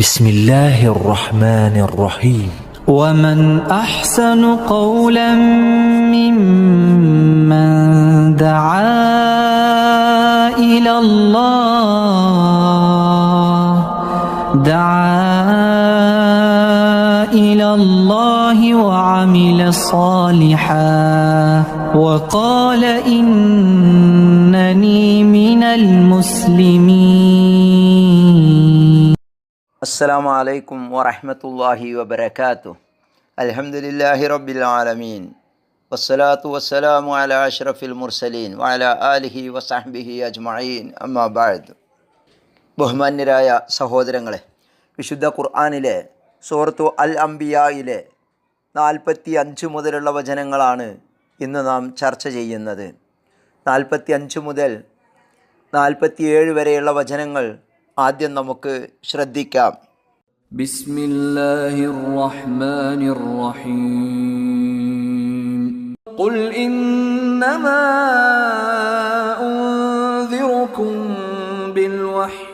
بسم الله الرحمن الرحيم ومن أحسن قولا ممن دعا إلى الله وعمل صالحا وقال إنني من المسلمين. السلام عليكم ورحمة الله وبركاته. الحمد لله رب العالمين والصلاة والسلام على أشرف المرسلين وعلى آله وصحبه أجمعين أما بعد. ബഹുമാന്യരായ സഹോദരങ്ങളെ, വിശുദ്ധ ഖുർആനിലെ സൂറത്തു അൽ അംബിയായിലെ 45 മുതലുള്ള വചനങ്ങളാണ് ഇന്ന് നാം ചർച്ച ചെയ്യുന്നത്. 45 മുതൽ 47 വരെയുള്ള വചനങ്ങൾ ആദ്യം നമുക്ക് ശ്രദ്ധിക്കാം. ബിസ്മില്ലാഹിർ റഹ്മാനിർ റഹീം. ഖുൽ ഇന്നമാ ഉൻദിറുകും ബിൽ വഹ്യ്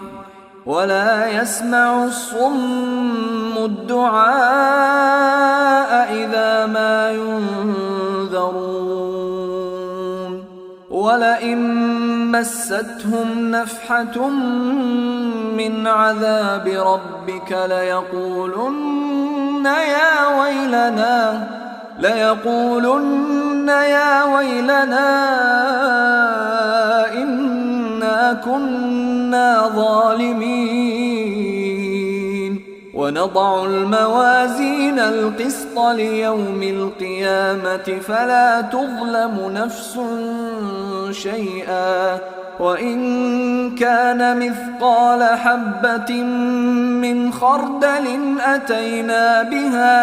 വലാ യസ്മഉ الصُّمُّ الدُّعാഅ ഇദാ മാ യുൻദറൂൻ ولئن مستهم نفحة من عذاب ربك ليقولن يا ويلنا إنا كنا ظالمين ونضع الموازين القسط ليوم القيامة فلا تظلم نفس شيئا وإن كان مثقال حبة من خردل أتينا بها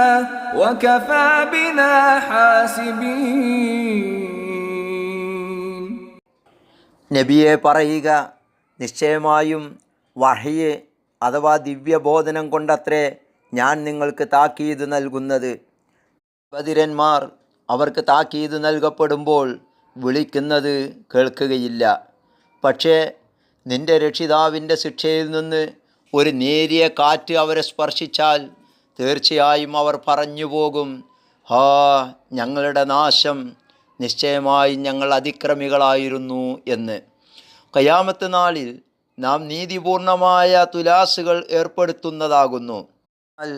وكفى بنا حاسبين. നബിയെ പറയുക, നിശ്ചയമായും വഹ്യ് അഥവാ ദിവ്യബോധനം കൊണ്ടത്രേ ഞാൻ നിങ്ങൾക്ക് താക്കീത് നൽകുന്നത്. ബദിരന്മാർ അവർക്ക് താക്കീത് നൽകപ്പെടുമ്പോൾ വിളിക്കുന്നത് കേൾക്കുകയില്ല. പക്ഷേ നിന്റെ രക്ഷിതാവിൻ്റെ ശിക്ഷയിൽ നിന്ന് ഒരു നേരിയ കാറ്റ് അവരെ സ്പർശിച്ചാൽ തീർച്ചയായും അവർ പറഞ്ഞു പോകും, ഹാ ഞങ്ങളുടെ നാശം, നിശ്ചയമായും ഞങ്ങൾ അതിക്രമികളായിരുന്നു എന്ന്. ഖിയാമത്ത് നാളിൽ നാം നീതിപൂർണമായ തുലാസുകൾ ഏർപ്പെടുത്തുന്നതാകുന്നു. എന്നാൽ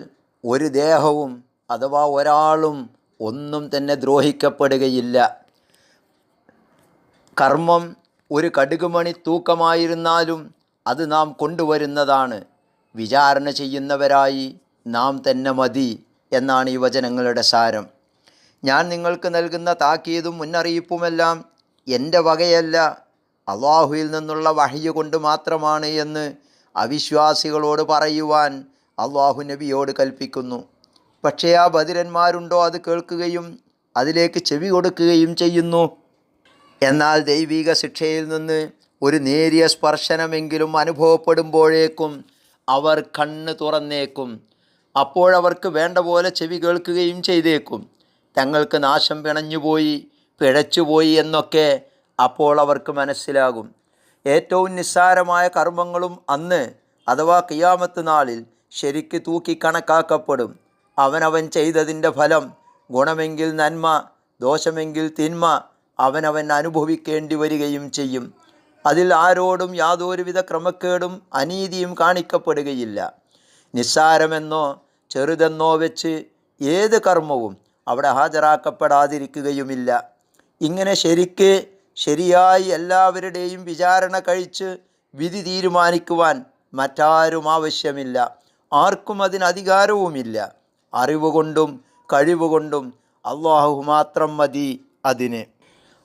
ഒരു ദേഹവും അഥവാ ഒരാളും ഒന്നും തന്നെ ദ്രോഹിക്കപ്പെടുകയില്ല. കർമ്മം ഒരു കടുകുമണി തൂക്കമായിരുന്നാലും അത് നാം കൊണ്ടുവരുന്നതാണ്. വിചാരണ ചെയ്യുന്നവരായി നാം തന്നെ മതി എന്നാണ് ഈ വചനങ്ങളുടെ സാരം. ഞാൻ നിങ്ങൾക്ക് നൽകുന്ന താക്കീതും മുന്നറിയിപ്പുമെല്ലാം എൻ്റെ വകയല്ല, അള്ളാഹുവിൽ നിന്നുള്ള വഹ്യ് കൊണ്ട് മാത്രമാണ് എന്ന് അവിശ്വാസികളോട് പറയുവാൻ അള്ളാഹു നബിയോട് കൽപ്പിക്കുന്നു. പക്ഷേ ആ ബദിരന്മാരുണ്ടോ അത് കേൾക്കുകയും അതിലേക്ക് ചെവി കൊടുക്കുകയും ചെയ്യുന്നു. എന്നാൽ ദൈവിക ശിക്ഷയിൽ നിന്ന് ഒരു നേരിയ സ്പർശനമെങ്കിലും അനുഭവപ്പെടുമ്പോഴേക്കും അവർ കണ്ണ് തുറന്നേക്കും. അപ്പോഴവർക്ക് വേണ്ട പോലെ ചെവി കേൾക്കുകയും ചെയ്തേക്കും. തങ്ങൾക്ക് നാശം പിഴച്ചുപോയി എന്നൊക്കെ അപ്പോൾ അവർക്ക് മനസ്സിലാകും. ഏറ്റവും നിസ്സാരമായ കർമ്മങ്ങളും അന്ന് അഥവാ ഖിയാമത്ത് നാളിൽ ശരിക്ക് തൂക്കി കണക്കാക്കപ്പെടും. അവനവൻ ചെയ്തതിൻ്റെ ഫലം ഗുണമെങ്കിൽ നന്മ, ദോഷമെങ്കിൽ തിന്മ അവനവൻ അനുഭവിക്കേണ്ടി വരികയും ചെയ്യും. അതിൽ ആരോടും യാതൊരുവിധ ക്രമക്കേടും അനീതിയും കാണിക്കപ്പെടുകയില്ല. നിസ്സാരമെന്നോ ചെറുതെന്നോ വെച്ച് ഏത് കർമ്മവും അവിടെ ഹാജരാക്കപ്പെടാതിരിക്കുകയുമില്ല. ഇങ്ങനെ ശരിയായി എല്ലാവരുടെയും വിചാരണ കഴിച്ച് വിധി തീരുമാനിക്കുവാൻ മറ്റാരും ആവശ്യമില്ല. ആർക്കും അതിന് അധികാരവുമില്ല. അറിവുകൊണ്ടും കഴിവുകൊണ്ടും അള്ളാഹു മാത്രം മതി അതിന്.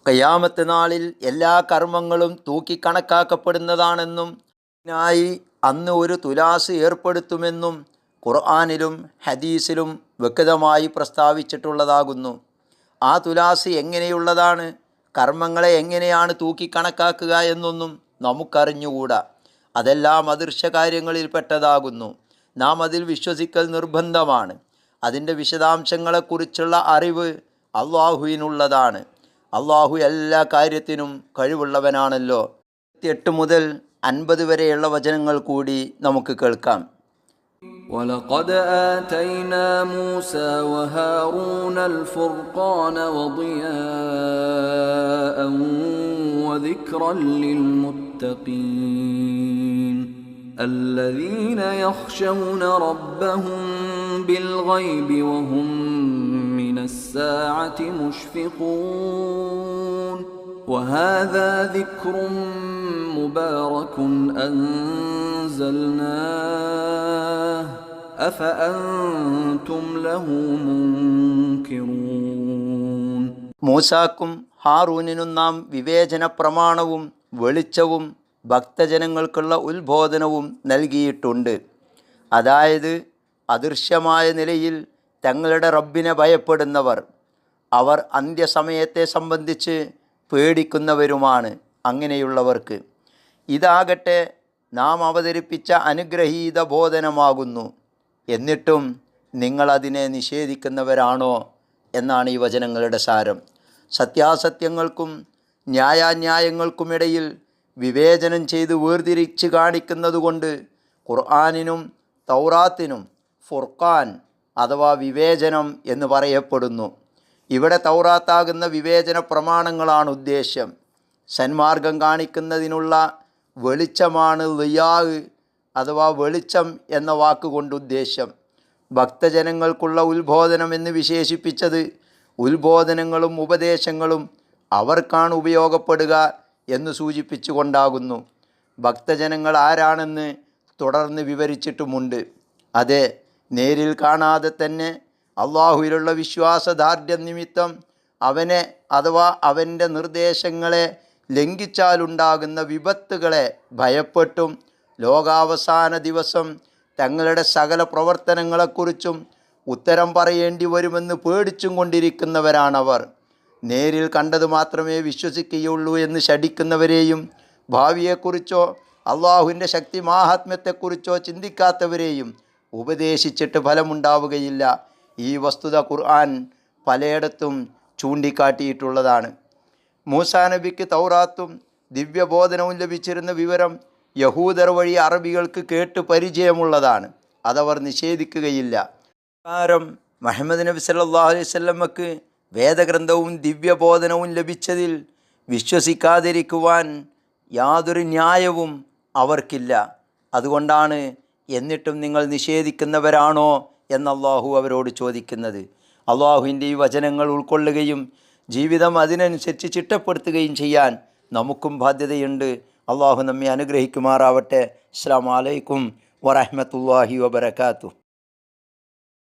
ഖിയാമത്ത് നാളിൽ എല്ലാ കർമ്മങ്ങളും തൂക്കിക്കണക്കാക്കപ്പെടുന്നതാണെന്നും അതിനായി അന്ന് ഒരു തുലാസ് ഏർപ്പെടുത്തുമെന്നും ഖുർആനിലും ഹദീസിലും വ്യക്തമായി പ്രസ്താവിച്ചിട്ടുള്ളതാകുന്നു. ആ തുലാസ് എങ്ങനെയുള്ളതാണ്, കർമ്മങ്ങളെ എങ്ങനെയാണ് തൂക്കിക്കണക്കാക്കുക എന്നൊന്നും നമുക്കറിഞ്ഞുകൂടാ. അതെല്ലാം അദൃശ്യ കാര്യങ്ങളിൽപ്പെട്ടതാകുന്നു. നാം അതിൽ വിശ്വസിക്കൽ നിർബന്ധമാണ്. അതിൻ്റെ വിശദാംശങ്ങളെക്കുറിച്ചുള്ള അറിവ് അള്ളാഹുവിനുള്ളതാണ്. അള്ളാഹു എല്ലാ കാര്യത്തിനും കഴിവുള്ളവനാണല്ലോ. 8 മുതൽ 50 വരെയുള്ള വചനങ്ങൾ കൂടി നമുക്ക് കേൾക്കാം. ولقد آتينا موسى وهارون الفرقان وضياء وذكرا للمتقين الذين يخشون ربهم بالغيب وهم من الساعة مشفقون وهذا ذكر مبارك أنزلناه أفأنتم له منكرون മൂസാക്കും ഹാറൂനിനും നാം വിവേചന പ്രമാണവും വെളിച്ചവും ഭക്തജനങ്ങൾക്കുള്ള ഉത്ബോധനവും നൽകിയിട്ടുണ്ട്. അതായത് അദൃശ്യമായ നിലയിൽ തങ്ങളുടെ റബ്ബിനെ ഭയപ്പെടുന്നവർ, അവർ അന്ത്യസമയത്തെ സംബന്ധിച്ച് പേടിക്കുന്നവരുമാണ്. അങ്ങനെയുള്ളവർക്ക് ഇതാകട്ടെ നാം അവതരിപ്പിച്ച അനുഗ്രഹീത ബോധനമാകുന്നു. എന്നിട്ടും നിങ്ങളതിനെ നിഷേധിക്കുന്നവരാണോ എന്നാണ് ഈ വചനങ്ങളുടെ സാരം. സത്യാസത്യങ്ങൾക്കും ന്യായാന്യായങ്ങൾക്കുമിടയിൽ വിവേചനം ചെയ്ത് വേർതിരിച്ച് കാണിക്കുന്നതുകൊണ്ട് ഖുർആനിനും തൗറാത്തിനും ഫുർഖാൻ അഥവാ വിവേചനം എന്ന് പറയപ്പെടുന്നു. ഇവിടെ തൗറാത്താകുന്ന വിവേചന പ്രമാണങ്ങളാണ് ഉദ്ദേശ്യം. സന്മാർഗം കാണിക്കുന്നതിനുള്ള വെളിച്ചമാണ് ളിയാഹ് അഥവാ വെളിച്ചം എന്ന വാക്കുകൊണ്ട് ഉദ്ദേശ്യം. ഭക്തജനങ്ങൾക്കുള്ള ഉത്ബോധനം എന്ന് വിശേഷിപ്പിച്ചത് ഉത്ബോധനങ്ങളും ഉപദേശങ്ങളും അവർക്കാണ് ഉപയോഗപ്പെടുക എന്ന് സൂചിപ്പിച്ചുകൊണ്ടാകുന്നു. ഭക്തജനങ്ങൾ ആരാണെന്ന് തുടർന്ന് വിവരിച്ചിട്ടുമുണ്ട്. അതെ, നേരിൽ കാണാതെ തന്നെ അള്ളാഹുവിലുള്ള വിശ്വാസദാർഢ്യം നിമിത്തം അവനെ അഥവാ അവൻ്റെ നിർദ്ദേശങ്ങളെ ലംഘിച്ചാലുണ്ടാകുന്ന വിപത്തുകളെ ഭയപ്പെട്ടും ലോകാവസാന ദിവസം തങ്ങളുടെ സകല പ്രവർത്തനങ്ങളെക്കുറിച്ചും ഉത്തരം പറയേണ്ടി വരുമെന്ന് പേടിച്ചും കൊണ്ടിരിക്കുന്നവരാണവർ. നേരിൽ കണ്ടത് മാത്രമേ വിശ്വസിക്കുകയുള്ളൂ എന്ന് ശഠിക്കുന്നവരെയും ഭാവിയെക്കുറിച്ചോ അള്ളാഹുവിൻ്റെ ശക്തി മാഹാത്മ്യത്തെക്കുറിച്ചോ ചിന്തിക്കാത്തവരെയും ഉപദേശിച്ചിട്ട് ഫലമുണ്ടാവുകയില്ല. ഈ വസ്തുത ഖുർആൻ പലയിടത്തും ചൂണ്ടിക്കാട്ടിയിട്ടുള്ളതാണ്. മൂസാ നബിക്ക് തൗറാത്തും ദിവ്യബോധനവും ലഭിച്ചിരുന്ന വിവരം യഹൂദർ വഴി അറബികൾക്ക് കേട്ട് പരിചയമുള്ളതാണ്. അതവർ നിഷേധിക്കുകയില്ല. കാരണം മുഹമ്മദ് നബി സല്ലല്ലാഹു അലൈഹി വസല്ലമക്ക് വേദഗ്രന്ഥവും ദിവ്യബോധനവും ലഭിച്ചതിൽ വിശ്വസിക്കാതിരിക്കുവാൻ യാതൊരു ന്യായവും അവർക്കില്ല. അതുകൊണ്ടാണ് എന്നിട്ടും നിങ്ങൾ നിഷേധിക്കുന്നവരാണോ എന്ന് അള്ളാഹു അവരോട് ചോദിക്കുന്നത്. അള്ളാഹുവിൻ്റെ ഈ വചനങ്ങൾ ഉൾക്കൊള്ളുകയും ജീവിതം അതിനനുസരിച്ച് ചിട്ടപ്പെടുത്തുകയും ചെയ്യാൻ നമുക്കും ബാധ്യതയുണ്ട്. അള്ളാഹു നമ്മെ അനുഗ്രഹിക്കുമാറാവട്ടെ. അസ്സലാമു അലൈക്കും വറഹ്മത്തുള്ളാഹി വബറകാതുഹു.